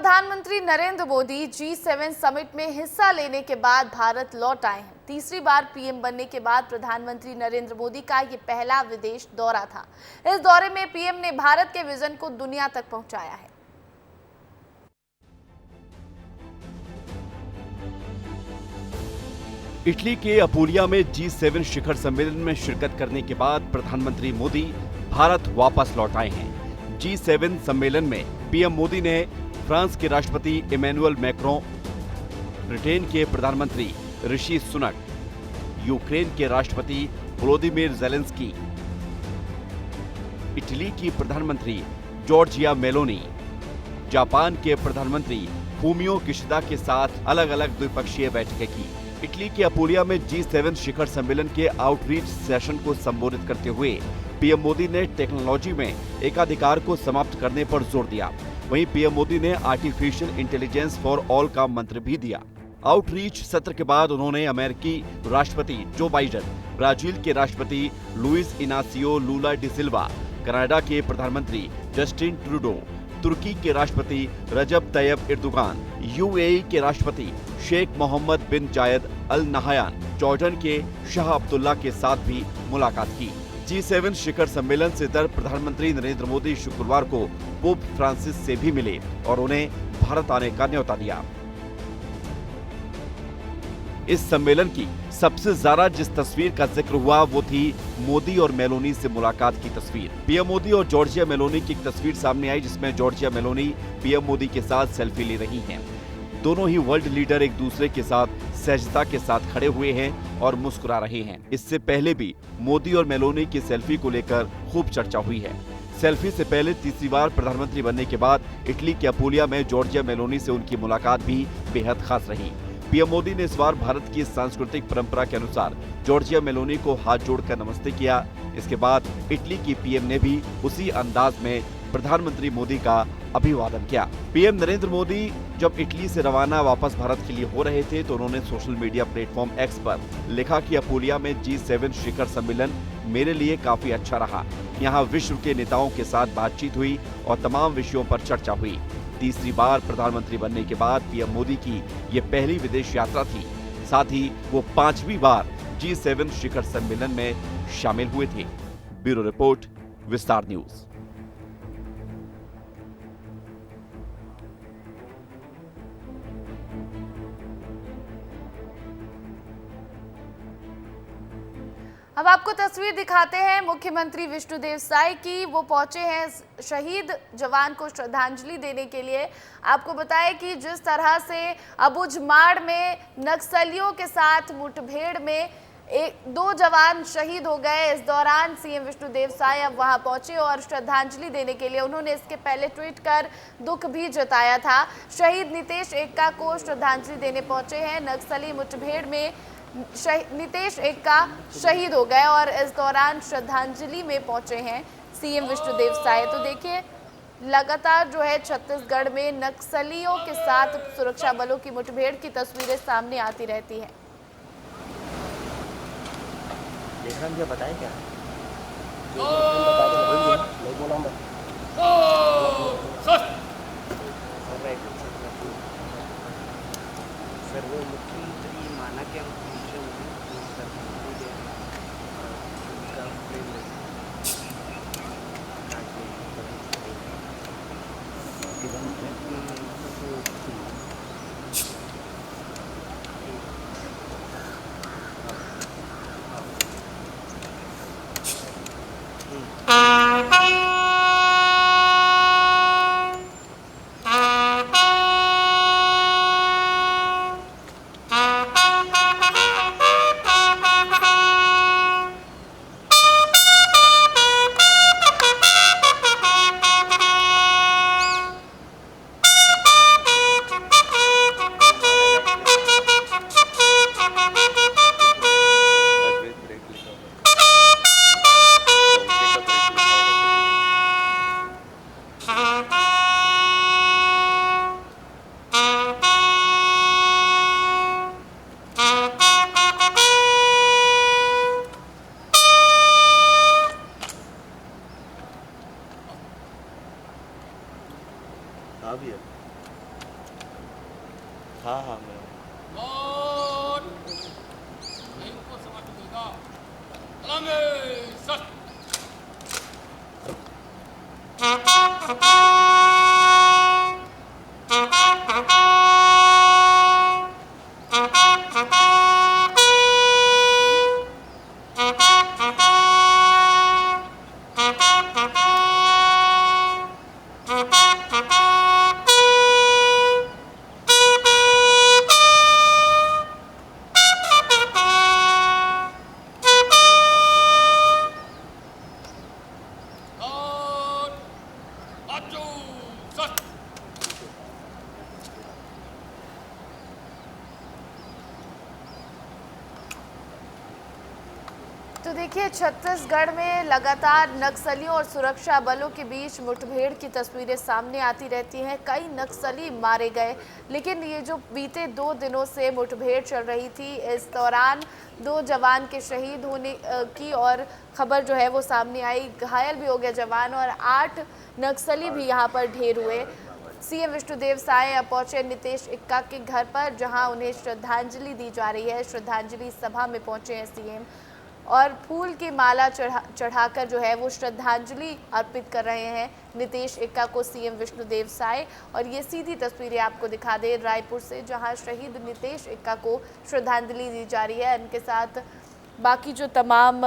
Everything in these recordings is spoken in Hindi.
प्रधानमंत्री नरेंद्र मोदी G7 समिट में हिस्सा लेने के बाद भारत लौट आए हैं। तीसरी बार पीएम बनने के बाद प्रधानमंत्री नरेंद्र मोदी का ये पहला विदेश दौरा था। इस दौरे में पीएम ने भारत के विजन को दुनिया तक पहुंचाया है। इटली के अपूलिया में G7 शिखर सम्मेलन में शिरकत करने के बाद प्रधानमंत्री मोदी भारत वापस लौट आए हैं। G7 सम्मेलन में पीएम मोदी ने फ्रांस के राष्ट्रपति इमैनुअल मैक्रों, ब्रिटेन के प्रधानमंत्री ऋषि सुनक, यूक्रेन के राष्ट्रपति वोलोदिमीर ज़ेलेंस्की, इटली की प्रधानमंत्री जॉर्जिया मेलोनी, जापान के प्रधानमंत्री फूमियो किशिदा के साथ अलग अलग द्विपक्षीय बैठकें की। इटली के अपूलिया में G7 शिखर सम्मेलन के आउटरीच सेशन को संबोधित करते हुए पीएम मोदी ने टेक्नोलॉजी में एकाधिकार को समाप्त करने पर जोर दिया। वहीं पीएम मोदी ने आर्टिफिशियल इंटेलिजेंस फॉर ऑल का मंत्र भी दिया। आउटरीच सत्र के बाद उन्होंने अमेरिकी राष्ट्रपति जो बाइडेन, ब्राजील के राष्ट्रपति लुइस इनासियो लूला डी सिल्वा, कनाडा के प्रधानमंत्री जस्टिन ट्रूडो, तुर्की के राष्ट्रपति रजब तैयब एर्दोगान, यूएई के राष्ट्रपति शेख मोहम्मद बिन जायद अल नहायान, जॉर्डन के शाह अब्दुल्ला के साथ भी मुलाकात की। G7 शिखर सम्मेलन से इतर प्रधानमंत्री नरेंद्र मोदी शुक्रवार को पोप फ्रांसिस से भी मिले और उन्हें भारत आने का न्योता दिया। इस सम्मेलन की सबसे ज्यादा जिस तस्वीर का जिक्र हुआ वो थी मोदी और मेलोनी से मुलाकात की तस्वीर। पीएम मोदी और जॉर्जिया मेलोनी की एक तस्वीर सामने आई जिसमें जॉर्जिया मेलोनी पीएम मोदी के साथ सेल्फी ले रही हैं। दोनों ही वर्ल्ड लीडर एक दूसरे के साथ सहजता के साथ खड़े हुए हैं और मुस्कुरा रहे हैं। इससे पहले भी मोदी और मेलोनी की सेल्फी को लेकर खूब चर्चा हुई है। सेल्फी से पहले तीसरी बार प्रधानमंत्री बनने के बाद इटली के अपूलिया में जॉर्जिया मेलोनी से उनकी मुलाकात भी बेहद खास रही। पीएम मोदी ने इस बार भारत की सांस्कृतिक परंपरा के अनुसार जॉर्जिया मेलोनी को हाथ जोड़कर नमस्ते किया। इसके बाद इटली की पीएम ने भी उसी अंदाज में प्रधानमंत्री मोदी का अभिवादन किया। पीएम नरेंद्र मोदी जब इटली से रवाना वापस भारत के लिए हो रहे थे तो उन्होंने सोशल मीडिया प्लेटफॉर्म एक्स पर लिखा कि अपूलिया में G7 शिखर सम्मेलन मेरे लिए काफी अच्छा रहा। यहाँ विश्व के नेताओं के साथ बातचीत हुई और तमाम विषयों पर चर्चा हुई। तीसरी बार प्रधानमंत्री बनने के बाद पीएम मोदी की ये पहली विदेश यात्रा थी। साथ ही वो 5वीं बार G7 शिखर सम्मेलन में शामिल हुए थे। ब्यूरो रिपोर्ट, विस्तार न्यूज। अब आपको तस्वीर दिखाते हैं मुख्यमंत्री विष्णुदेव साय की। वो पहुंचे हैं शहीद जवान को श्रद्धांजलि देने के लिए। आपको बताएं कि जिस तरह से अबुझमाड़ में नक्सलियों के साथ मुठभेड़ में दो जवान शहीद हो गए, इस दौरान सीएम विष्णुदेव साय अब वहां पहुंचे और श्रद्धांजलि देने के लिए उन्होंने इसके पहले ट्वीट कर दुख भी जताया था। शहीद नितेश एक्का को श्रद्धांजलि देने पहुंचे हैं। नक्सली मुठभेड़ में नितेश एक्का शहीद हो गए और इस दौरान श्रद्धांजलि में पहुंचे हैं सीएम विष्णुदेव साय। तो देखिए, लगातार जो है छत्तीसगढ़ में नक्सलियों के साथ सुरक्षा बलों की मुठभेड़ की तस्वीरें सामने आती रहती हैं। बताए क्या? सर्व मुख्यमंत्री माना क्या हाँ हाँ मैं और इनको समझ मिलेगा अलंगे शस्त्र और बाजू शस्त्र तो देखिए, छत्तीसगढ़ में लगातार नक्सलियों और सुरक्षा बलों के बीच मुठभेड़ की तस्वीरें सामने आती रहती हैं। कई नक्सली मारे गए, लेकिन ये जो बीते 2 दिनों से मुठभेड़ चल रही थी, इस दौरान 2 जवान के शहीद होने की और खबर जो है वो सामने आई। घायल भी हो गया जवान और 8 नक्सली भी यहाँ पर ढेर हुए। सीएम विष्णुदेव साय अब पहुंचे नीतीश इक्का के घर पर, जहां उन्हें श्रद्धांजलि दी जा रही है। श्रद्धांजलि सभा में पहुंचे हैं सीएम और फूल की माला चढ़ाकर जो है वो श्रद्धांजलि अर्पित कर रहे हैं नीतीश इक्का को सीएम विष्णुदेव साय। और ये सीधी तस्वीरें आपको दिखा दे रायपुर से, जहां शहीद नीतीश इक्का को श्रद्धांजलि दी जा रही है। इनके साथ बाकी जो तमाम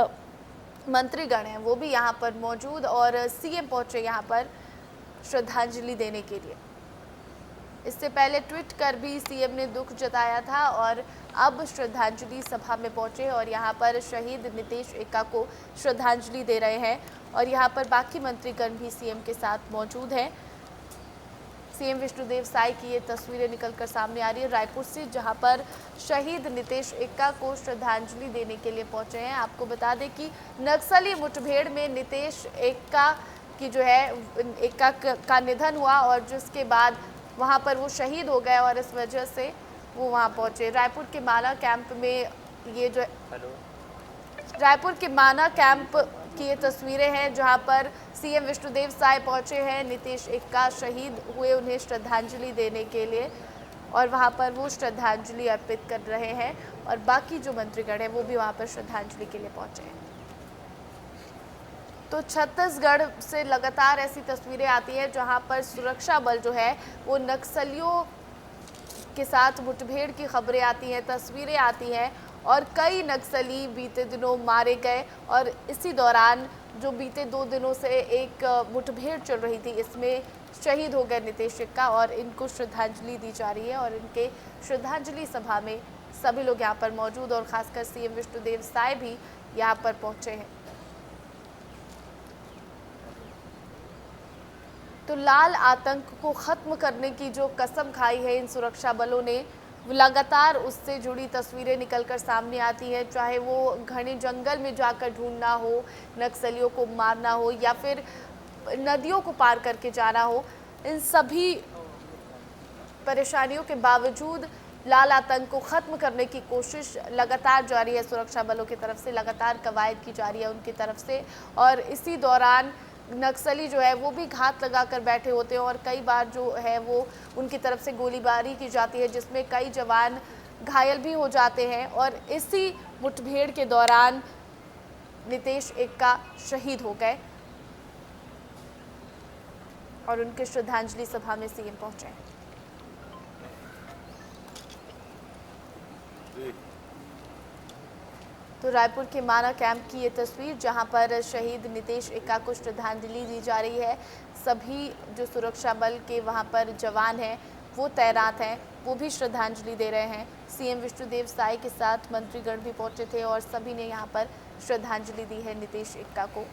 मंत्रीगण हैं वो भी यहाँ पर मौजूद और सीएम पहुंचे यहाँ पर श्रद्धांजलि देने के लिए। इससे पहले ट्वीट कर भी सीएम ने दुख जताया था और अब श्रद्धांजलि सभा में पहुंचे और यहां पर शहीद नीतीश इक्का को श्रद्धांजलि दे रहे हैं। और यहां पर बाकी मंत्रीगण भी सीएम के साथ मौजूद हैं। सीएम विष्णुदेव साय की ये तस्वीरें निकलकर सामने आ रही है रायपुर से, जहां पर शहीद नीतीश इक्का को श्रद्धांजलि देने के लिए पहुंचे हैं। आपको बता दें कि नक्सली मुठभेड़ में नीतीश इक्का की जो है इक्का का निधन हुआ और जिसके बाद वहाँ पर वो शहीद हो गए और इस वजह से वो वहाँ पहुँचे। रायपुर के माना कैंप में ये जो रायपुर के माना कैंप की ये तस्वीरें हैं, जहाँ पर सीएम विष्णुदेव साय पहुँचे हैं। नीतीश इक्का शहीद हुए, उन्हें श्रद्धांजलि देने के लिए और वहाँ पर वो श्रद्धांजलि अर्पित कर रहे हैं और बाकी जो मंत्रीगण हैं वो भी वहाँ पर श्रद्धांजलि के लिए पहुँचे हैं। तो छत्तीसगढ़ से लगातार ऐसी तस्वीरें आती हैं जहां पर सुरक्षा बल जो है वो नक्सलियों के साथ मुठभेड़ की खबरें आती हैं, तस्वीरें आती हैं और कई नक्सली बीते दिनों मारे गए। और इसी दौरान जो बीते 2 दिनों से एक मुठभेड़ चल रही थी, इसमें शहीद हो गए नीतीश इक्का और इनको श्रद्धांजलि दी जा रही है। और इनके श्रद्धांजलि सभा में सभी लोग यहाँ पर मौजूद और खासकर सीएम विष्णुदेव साय भी यहाँ पर पहुँचे हैं। तो लाल आतंक को खत्म करने की जो कसम खाई है इन सुरक्षा बलों ने, लगातार उससे जुड़ी तस्वीरें निकलकर सामने आती हैं। चाहे वो घने जंगल में जाकर ढूंढना हो, नक्सलियों को मारना हो या फिर नदियों को पार करके जाना हो, इन सभी परेशानियों के बावजूद लाल आतंक को ख़त्म करने की कोशिश लगातार जारी है। सुरक्षा बलों की तरफ से लगातार कवायद की जा रही है उनकी तरफ से और इसी दौरान नक्सली जो है वो भी घात लगाकर बैठे होते हैं और कई बार जो है वो उनकी तरफ से गोलीबारी की जाती है, जिसमें कई जवान घायल भी हो जाते हैं। और इसी मुठभेड़ के दौरान नीतीश इक्का शहीद हो गए और उनके श्रद्धांजलि सभा में सीएम पहुंचे। तो रायपुर के माना कैंप की ये तस्वीर, जहां पर शहीद नीतीश इक्का को श्रद्धांजलि दी जा रही है। सभी जो सुरक्षा बल के वहां पर जवान हैं वो तैनात हैं, वो भी श्रद्धांजलि दे रहे हैं। सीएम विष्णुदेव साय के साथ मंत्रीगण भी पहुंचे थे और सभी ने यहां पर श्रद्धांजलि दी है नीतीश इक्का को।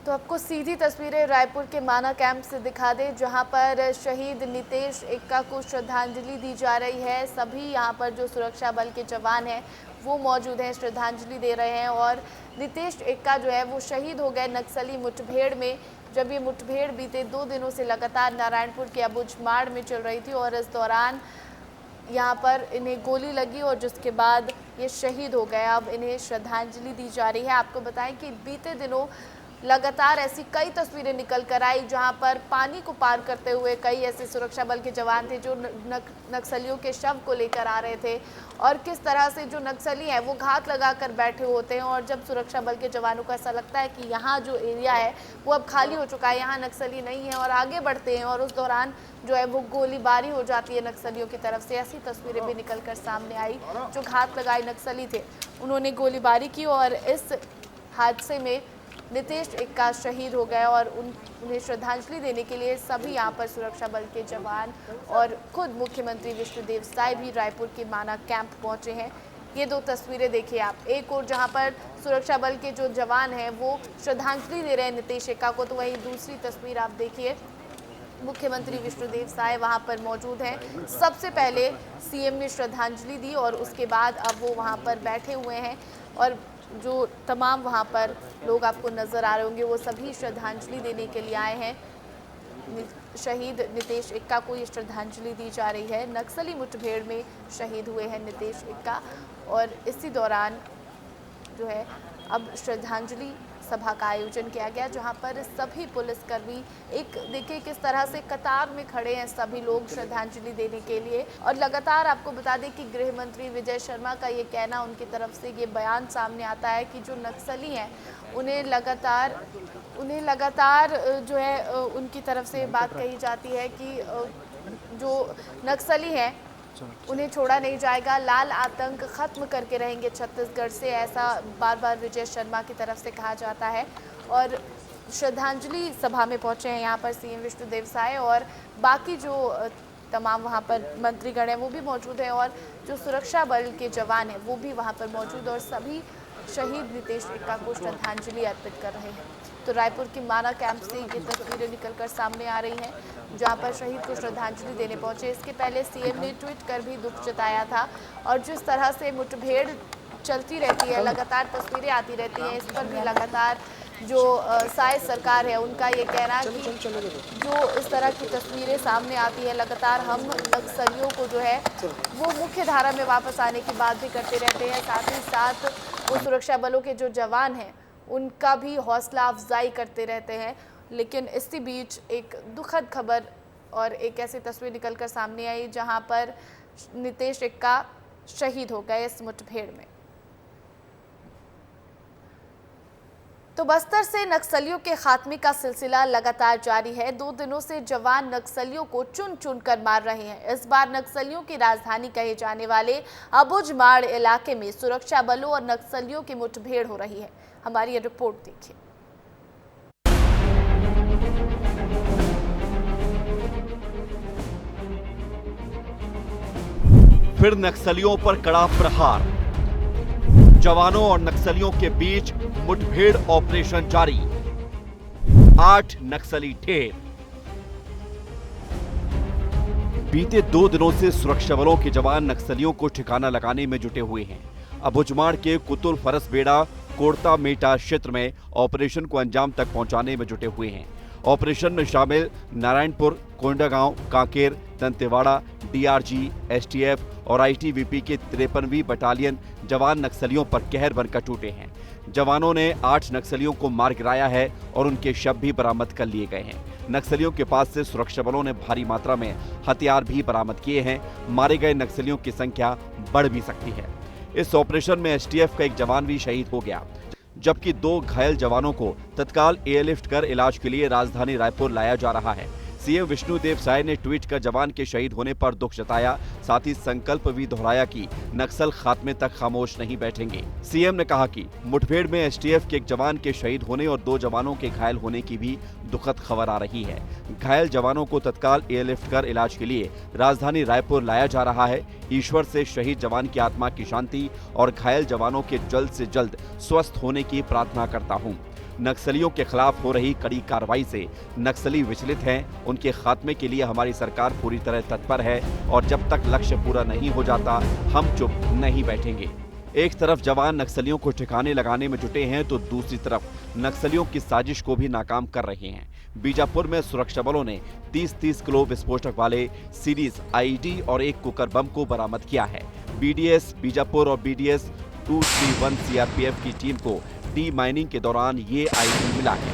तो आपको सीधी तस्वीरें रायपुर के माना कैंप से दिखा दें, जहां पर शहीद नीतीश इक्का को श्रद्धांजलि दी जा रही है। सभी यहां पर जो सुरक्षा बल के जवान हैं वो मौजूद हैं, श्रद्धांजलि दे रहे हैं। और नीतीश इक्का जो है वो शहीद हो गए नक्सली मुठभेड़ में, जब ये मुठभेड़ बीते 2 दिनों से लगातार नारायणपुर के अबुझमाड़ में चल रही थी और इस दौरान यहाँ पर इन्हें गोली लगी और जिसके बाद ये शहीद हो गए। अब इन्हें श्रद्धांजलि दी जा रही है। आपको बताएं कि बीते दिनों लगातार ऐसी कई तस्वीरें निकल कर आई जहां पर पानी को पार करते हुए कई ऐसे सुरक्षा बल के जवान थे जो नक्सलियों के शव को लेकर आ रहे थे, और किस तरह से जो नक्सली हैं वो घात लगाकर बैठे होते हैं, और जब सुरक्षा बल के जवानों को ऐसा लगता है कि यहाँ जो एरिया है वो अब खाली हो चुका है, यहाँ नक्सली नहीं है, और आगे बढ़ते हैं, और उस दौरान जो है वो गोलीबारी हो जाती है नक्सलियों की तरफ से। ऐसी तस्वीरें भी निकल कर सामने आई। जो घात लगाए नक्सली थे उन्होंने गोलीबारी की, और इस हादसे में नितेश इक्का शहीद हो गए, और उन्हें श्रद्धांजलि देने के लिए सभी यहाँ पर सुरक्षा बल के जवान और खुद मुख्यमंत्री विष्णुदेव साय भी रायपुर के माना कैंप पहुंचे हैं। ये दो तस्वीरें देखिए आप, एक और जहाँ पर सुरक्षा बल के जो जवान हैं वो श्रद्धांजलि दे रहे हैं नितेश इक्का को, तो वहीं दूसरी तस्वीर आप देखिए, मुख्यमंत्री विष्णुदेव साय वहाँ पर मौजूद हैं। सबसे पहले सीएम ने श्रद्धांजलि दी और उसके बाद अब वो वहाँ पर बैठे हुए हैं, और जो तमाम वहाँ पर लोग आपको नज़र आ रहे होंगे वो सभी श्रद्धांजलि देने के लिए आए हैं। शहीद नितेश इक्का को ये श्रद्धांजलि दी जा रही है। नक्सली मुठभेड़ में शहीद हुए हैं नितेश इक्का, और इसी दौरान जो है अब श्रद्धांजलि सभा का आयोजन किया गया, जहां पर सभी पुलिसकर्मी एक देखिए किस तरह से कतार में खड़े हैं सभी लोग श्रद्धांजलि देने के लिए। और लगातार आपको बता दें कि गृह मंत्री विजय शर्मा का ये कहना, उनकी तरफ से ये बयान सामने आता है कि जो नक्सली हैं उन्हें लगातार जो है उनकी तरफ से बात कही जाती है कि जो नक्सली हैं उन्हें छोड़ा नहीं जाएगा, लाल आतंक खत्म करके रहेंगे छत्तीसगढ़ से, ऐसा बार बार विजय शर्मा की तरफ से कहा जाता है। और श्रद्धांजलि सभा में पहुंचे हैं यहाँ पर सीएम विष्णुदेव साय, और बाकी जो तमाम वहाँ पर मंत्रीगण हैं वो भी मौजूद हैं, और जो सुरक्षा बल के जवान हैं वो भी वहाँ पर मौजूद, और सभी शहीद नितेश इक्का को श्रद्धांजलि अर्पित कर रहे हैं। तो रायपुर के माना कैंप से ये तस्वीरें निकलकर सामने आ रही हैं जहां पर शहीद को श्रद्धांजलि देने पहुंचे। इसके पहले सीएम ने ट्वीट कर भी दुख जताया था, और जिस तरह से मुठभेड़ चलती रहती है, लगातार तस्वीरें आती रहती हैं, इस पर भी लगातार जो साय सरकार है उनका ये कहना कि जो इस तरह की तस्वीरें सामने आती है लगातार, हम नक्सलियों को जो है वो मुख्य धारा में वापस आने की बात भी करते रहते हैं, साथ ही साथ वो सुरक्षा बलों के जो जवान हैं उनका भी हौसला अफजाई करते रहते हैं। लेकिन इसी बीच एक दुखद खबर और एक ऐसी तस्वीर निकलकर सामने आई जहां पर नितेश इक्का शहीद हो गए इस मुठभेड़ में। तो बस्तर से नक्सलियों के खात्मे का सिलसिला लगातार जारी है। 2 दिनों से जवान नक्सलियों को चुन चुन कर मार रहे हैं। इस बार नक्सलियों की राजधानी कहे जाने वाले अबुझमाड़ इलाके में सुरक्षा बलों और नक्सलियों की मुठभेड़ हो रही है। हमारी ये रिपोर्ट देखिए। फिर नक्सलियों पर कड़ा प्रहार, जवानों और नक्सलियों के बीच मुठभेड़ ऑपरेशन जारी, 8 नक्सली ढेर। बीते 2 दिनों से सुरक्षा बलों के जवान नक्सलियों को ठिकाना लगाने में जुटे हुए हैं। अबुझमाड़ के कुतुल फरसबेड़ा कोड़ता मेटा क्षेत्र में ऑपरेशन को अंजाम तक पहुंचाने में जुटे हुए हैं। ऑपरेशन में शामिल नारायणपुर, कोंडागांव, कांकेर, दंतेवाड़ा, डीआरजी, एसटीएफ और आईटीबीपी के 53वीं बटालियन जवान नक्सलियों पर कहर बनकर टूटे हैं। जवानों ने 8 नक्सलियों को मार गिराया है और उनके शव भी बरामद कर लिए गए हैं। नक्सलियों के पास से सुरक्षा बलों ने भारी मात्रा में हथियार भी बरामद किए हैं। मारे गए नक्सलियों की संख्या बढ़ भी सकती है। इस ऑपरेशन में एसटीएफ का एक जवान भी शहीद हो गया, जबकि 2 घायल जवानों को तत्काल एयरलिफ्ट कर इलाज के लिए राजधानी रायपुर लाया जा रहा है। सीएम विष्णुदेव साय ने ट्वीट कर जवान के शहीद होने पर दुख जताया, साथ ही संकल्प भी दोहराया कि नक्सल खात्मे तक खामोश नहीं बैठेंगे। सीएम ने कहा कि मुठभेड़ में एसटीएफ के एक जवान के शहीद होने और 2 जवानों के घायल होने की भी दुखद खबर आ रही है। घायल जवानों को तत्काल एयरलिफ्ट कर इलाज के लिए राजधानी रायपुर लाया जा रहा है। ईश्वर से शहीद जवान की आत्मा की शांति और घायल जवानों के जल्द से जल्द स्वस्थ होने की प्रार्थना करता हूँ। नक्सलियों के खिलाफ हो रही कड़ी कार्रवाई से नक्सली विचलित हैं। उनके खात्मे के लिए हमारी सरकार पूरी तरह तत्पर है और जब तक लक्ष्य पूरा नहीं हो जाता हम चुप नहीं बैठेंगे। एक तरफ जवान नक्सलियों को ठिकाने लगाने में जुटे हैं तो दूसरी तरफ नक्सलियों की साजिश को भी नाकाम कर रहे हैं। बीजापुर में सुरक्षा बलों ने 30-30 किलो विस्फोटक वाले सीरीज आईईडी और एक कुकर बम को बरामद किया है। बीडीएस बीजापुर और बीडीएस 231 सीआरपीएफ की टीम को डी माइनिंग के दौरान ये आईडी मिला है।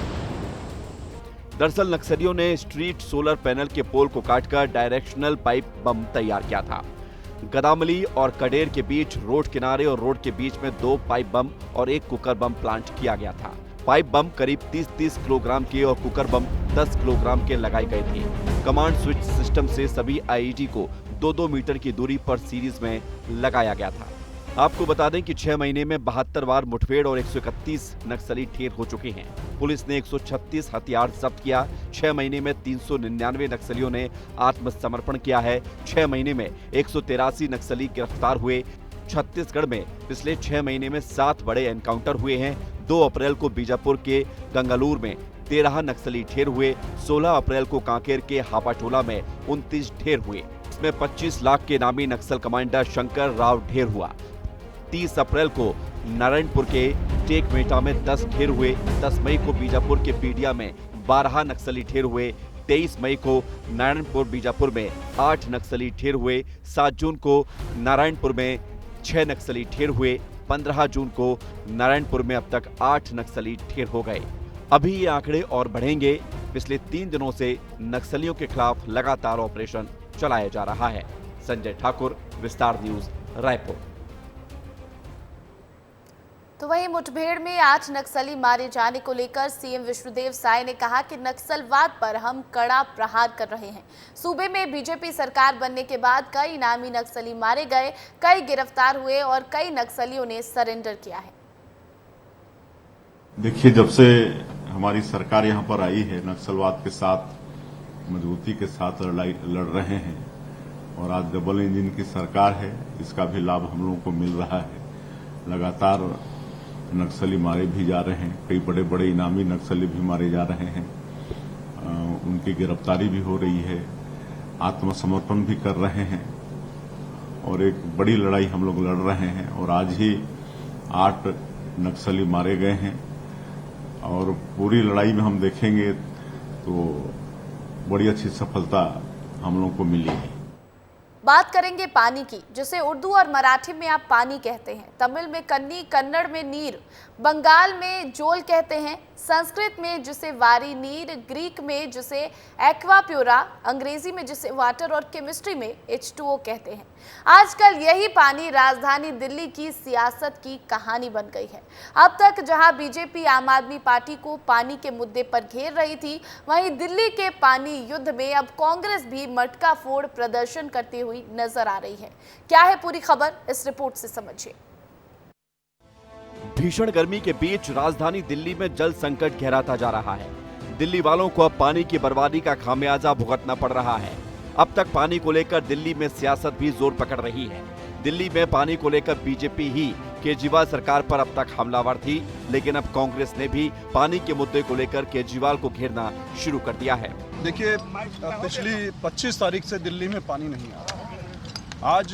दरअसल नक्सलियों ने स्ट्रीट सोलर पैनल के पोल को काटकर डायरेक्शनल पाइप बम तैयार किया था। गदामली और कडेर के बीच रोड किनारे और रोड के बीच में 2 पाइप बम और 1 कुकर बम प्लांट किया गया था। पाइप बम करीब 30-30 किलोग्राम के और कुकर बम 10 किलोग्राम के लगाए गए थे। कमांड स्विच सिस्टम से सभी आईईडी को 2-2 मीटर की दूरी पर सीरीज में लगाया गया था। आपको बता दें कि 6 महीने में 72 बार मुठभेड़ और 131 नक्सली ढेर हो चुके हैं। पुलिस ने 136 हथियार जब्त किया। 6 महीने में 399 नक्सलियों ने आत्मसमर्पण किया है। 6 महीने में 183 नक्सली गिरफ्तार हुए। छत्तीसगढ़ में पिछले 6 महीने में 7 बड़े एनकाउंटर हुए हैं। 2 अप्रैल को बीजापुर के गंगालूर में 13 नक्सली ढेर हुए। 16 अप्रैल को कांकेर के हापाटोला में 29 ढेर हुए। इसमें 25 लाख के नामी नक्सल कमांडर शंकर राव ढेर हुआ। 30 अप्रैल को नारायणपुर के टेकमेटा में 10 ढेर हुए। 10 मई को बीजापुर के पीडिया में 12 नक्सली ढेर हुए। 23 मई को नारायणपुर बीजापुर में 8 नक्सली ढेर हुए। 7 जून को नारायणपुर में 6 नक्सली ढेर हुए। 15 जून को नारायणपुर में अब तक 8 नक्सली ढेर हो गए। अभी ये आंकड़े और बढ़ेंगे। पिछले 3 दिनों से नक्सलियों के खिलाफ लगातार ऑपरेशन चलाया जा रहा है। संजय ठाकुर, विस्तार न्यूज, रायपुर। तो वहीं मुठभेड़ में 8 नक्सली मारे जाने को लेकर सीएम विष्णुदेव साय ने कहा कि नक्सलवाद पर हम कड़ा प्रहार कर रहे हैं। सूबे में बीजेपी सरकार बनने के बाद कई नामी नक्सली मारे गए, कई गिरफ्तार हुए और कई नक्सलियों ने सरेंडर किया है। देखिए, जब से हमारी सरकार यहाँ पर आई है, नक्सलवाद के साथ मजबूती के साथ लड़ रहे हैं और आज डबल इंजन की सरकार है। इसका भी लाभ हम लोगों को मिल रहा है। लगातार नक्सली मारे भी जा रहे हैं। कई बड़े बड़े इनामी नक्सली भी मारे जा रहे हैं। उनकी गिरफ्तारी भी हो रही है। आत्मसमर्पण भी कर रहे हैं और एक बड़ी लड़ाई हम लोग लड़ रहे हैं। और आज ही 8 नक्सली मारे गए हैं और पूरी लड़ाई में हम देखेंगे तो बड़ी अच्छी सफलता हम लोगों को मिली है। बात करेंगे पानी की, जिसे उर्दू और मराठी में आप पानी कहते हैं, तमिल में कन्नी, कन्नड़ में नीर, बंगाल में जोल कहते हैं, संस्कृत में जिसे वारी नीर, ग्रीक में जिसे एक्वाप्योरा, अंग्रेजी में जिसे वाटर और केमिस्ट्री में H2O कहते हैं। आजकल यही पानी राजधानी दिल्ली की सियासत की कहानी बन गई है। अब तक जहां बीजेपी आम आदमी पार्टी को पानी के मुद्दे पर घेर रही थी, वहीं दिल्ली के पानी युद्ध में अब कांग्रेस भी मटका फोड़ प्रदर्शन करती हुई नजर आ रही है। क्या है पूरी खबर, इस रिपोर्ट से समझिए। भीषण गर्मी के बीच राजधानी दिल्ली में जल संकट गहराता जा रहा है। दिल्ली वालों को अब पानी की बर्बादी का खामियाजा भुगतना पड़ रहा है। अब तक पानी को लेकर दिल्ली में सियासत भी जोर पकड़ रही है। दिल्ली में पानी को लेकर बीजेपी ही केजरीवाल सरकार पर अब तक हमलावर थी, लेकिन अब कांग्रेस ने भी पानी के मुद्दे को लेकर केजरीवाल को घेरना शुरू कर दिया है। देखिए, पिछली 25 तारीख से दिल्ली में पानी नहीं आ रहा। आज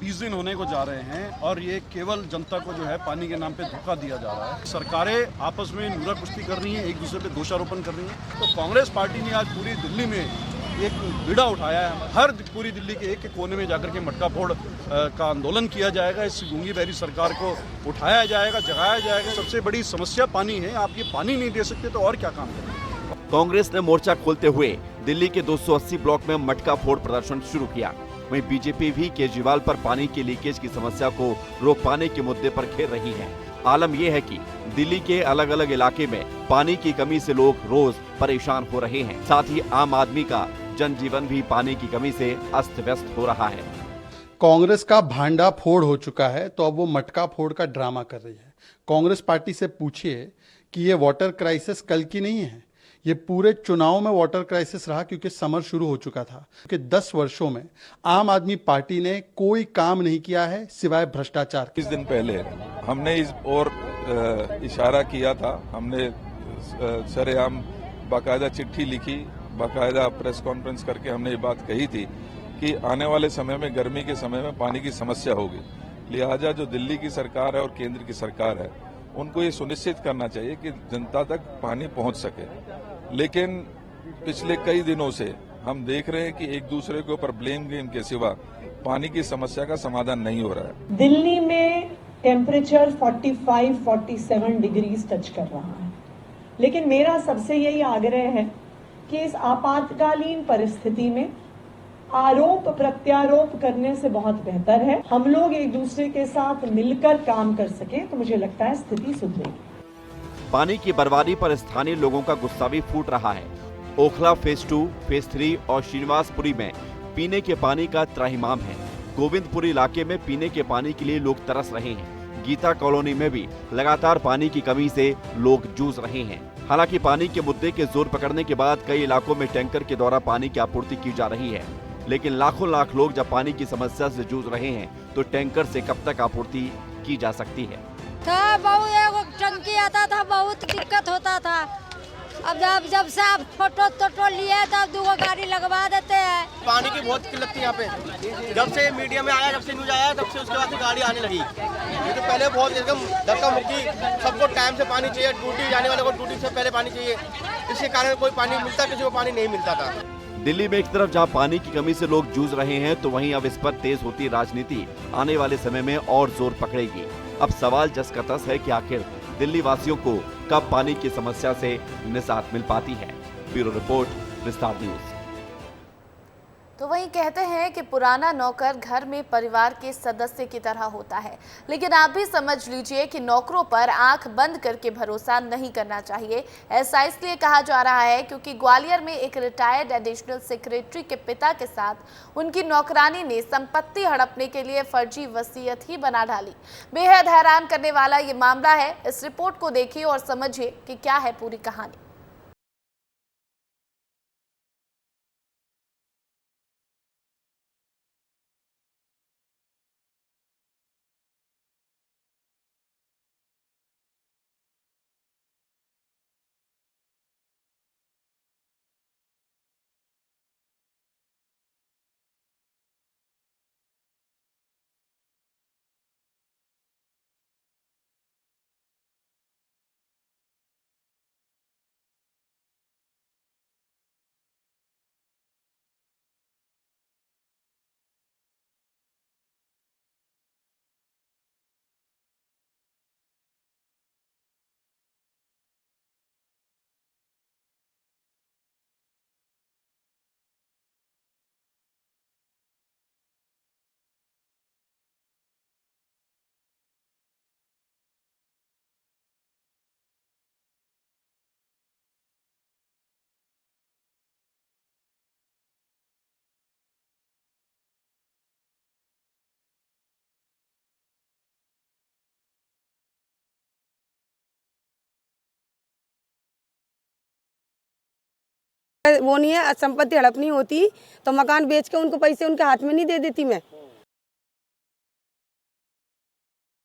20 दिन होने को जा रहे हैं और ये केवल जनता को जो है पानी के नाम पे धोखा दिया जा रहा है। सरकारें आपस में नूरा कुश्ती कर रही हैं, एक दूसरे पे दोषारोपण कर रही हैं। तो कांग्रेस पार्टी ने आज पूरी दिल्ली में एक बीड़ा उठाया है। हर पूरी दिल्ली के एक कोने में जाकर के मटका फोड़ का आंदोलन किया जाएगा। इस गूंगी बहरी सरकार को उठाया जाएगा, जगाया जाएगा। सबसे बड़ी समस्या पानी है। आप ये पानी नहीं दे सकते तो और क्या काम करें। कांग्रेस ने मोर्चा खोलते हुए दिल्ली के 280 ब्लॉक में मटका फोड़ प्रदर्शन शुरू किया। वहीं बीजेपी भी केजरीवाल पर पानी के लीकेज की समस्या को रोक पाने के मुद्दे पर घेर रही है। आलम यह है कि दिल्ली के अलग अलग इलाके में पानी की कमी से लोग रोज परेशान हो रहे हैं। साथ ही आम आदमी का जनजीवन भी पानी की कमी से अस्त व्यस्त हो रहा है। कांग्रेस का भांडा फोड़ हो चुका है, तो अब वो मटका फोड़ का ड्रामा कर रही है। कांग्रेस पार्टी से पूछिए कि ये वाटर क्राइसिस कल की नहीं है, ये पूरे चुनाव में वाटर क्राइसिस रहा, क्योंकि समर शुरू हो चुका था। क्योंकि 10 वर्षों में आम आदमी पार्टी ने कोई काम नहीं किया है सिवाय भ्रष्टाचार। 20 दिन पहले हमने इस ओर इशारा किया था। हमने सरेआम बाकायदा चिट्ठी लिखी, बाकायदा प्रेस कॉन्फ्रेंस करके हमने ये बात कही थी कि आने वाले समय में, गर्मी के समय में पानी की समस्या होगी। लिहाजा जो दिल्ली की सरकार है और केंद्र की सरकार है, उनको ये सुनिश्चित करना चाहिए कि जनता तक पानी पहुंच सके। लेकिन पिछले कई दिनों से हम देख रहे हैं कि एक दूसरे के ऊपर ब्लेम गेम के सिवा पानी की समस्या का समाधान नहीं हो रहा है। दिल्ली में टेम्परेचर 45-47 डिग्रीज टच कर रहा है, लेकिन मेरा सबसे यही आग्रह है कि इस आपातकालीन परिस्थिति में आरोप प्रत्यारोप करने से बहुत बेहतर है हम लोग एक दूसरे के साथ मिलकर काम कर सकें, तो मुझे लगता है स्थिति सुधरेगी। पानी की बर्बादी पर स्थानीय लोगों का गुस्सा भी फूट रहा है। ओखला फेज 2, फेज 3 और श्रीनिवासपुरी में पीने के पानी का त्राहिमाम है। गोविंदपुरी इलाके में पीने के पानी के लिए लोग तरस रहे हैं। गीता कॉलोनी में भी लगातार पानी की कमी से लोग जूझ रहे हैं। हालांकि पानी के मुद्दे के जोर पकड़ने के बाद कई इलाकों में टैंकर के द्वारा पानी की आपूर्ति की जा रही है, लेकिन लाखों लाख लोग जब पानी की समस्या से जूझ रहे हैं तो टैंकर से कब तक आपूर्ति की जा सकती है। बहुत टंकी आता था, बहुत दिक्कत होता था। अब जब से आप फोटो लिए तब 2 गाड़ी लगवा देते हैं। पानी की बहुत किल्लत थी यहाँ पे, जब से मीडिया में आया, जब से न्यूज आया, तब से उसके बाद गाड़ी आने लगी। ये तो पहले बहुत एकदम धक्का मुक्की, सबको टाइम से पानी चाहिए, ड्यूटी जाने वाले को ड्यूटी से पहले पानी चाहिए, इसके कारण कोई पानी मिलता, किसी को पानी नहीं मिलता था। दिल्ली में एक तरफ जहां पानी की कमी से लोग जूझ रहे हैं, तो वहीं अब इस पर तेज होती राजनीति आने वाले समय में और जोर पकड़ेगी। अब सवाल जस का तस है कि आखिर दिल्ली वासियों को कब पानी की समस्या से निजात मिल पाती है। ब्यूरो रिपोर्ट, विस्तार न्यूज। तो वहीं कहते हैं कि पुराना नौकर घर में परिवार के सदस्य की तरह होता है, लेकिन आप भी समझ लीजिए कि नौकरों पर आंख बंद करके भरोसा नहीं करना चाहिए। ऐसा इसलिए कहा जा रहा है क्योंकि ग्वालियर में एक रिटायर्ड एडिशनल सेक्रेटरी के पिता के साथ उनकी नौकरानी ने संपत्ति हड़पने के लिए फर्जी वसीयत ही बना डाली। बेहद हैरान करने वाला ये मामला है। इस रिपोर्ट को देखिए और समझिए कि क्या है पूरी कहानी। वो नहीं है, संपत्ति हड़प नहीं होती तो मकान बेच के उनको पैसे उनके हाथ में नहीं दे देती मैं।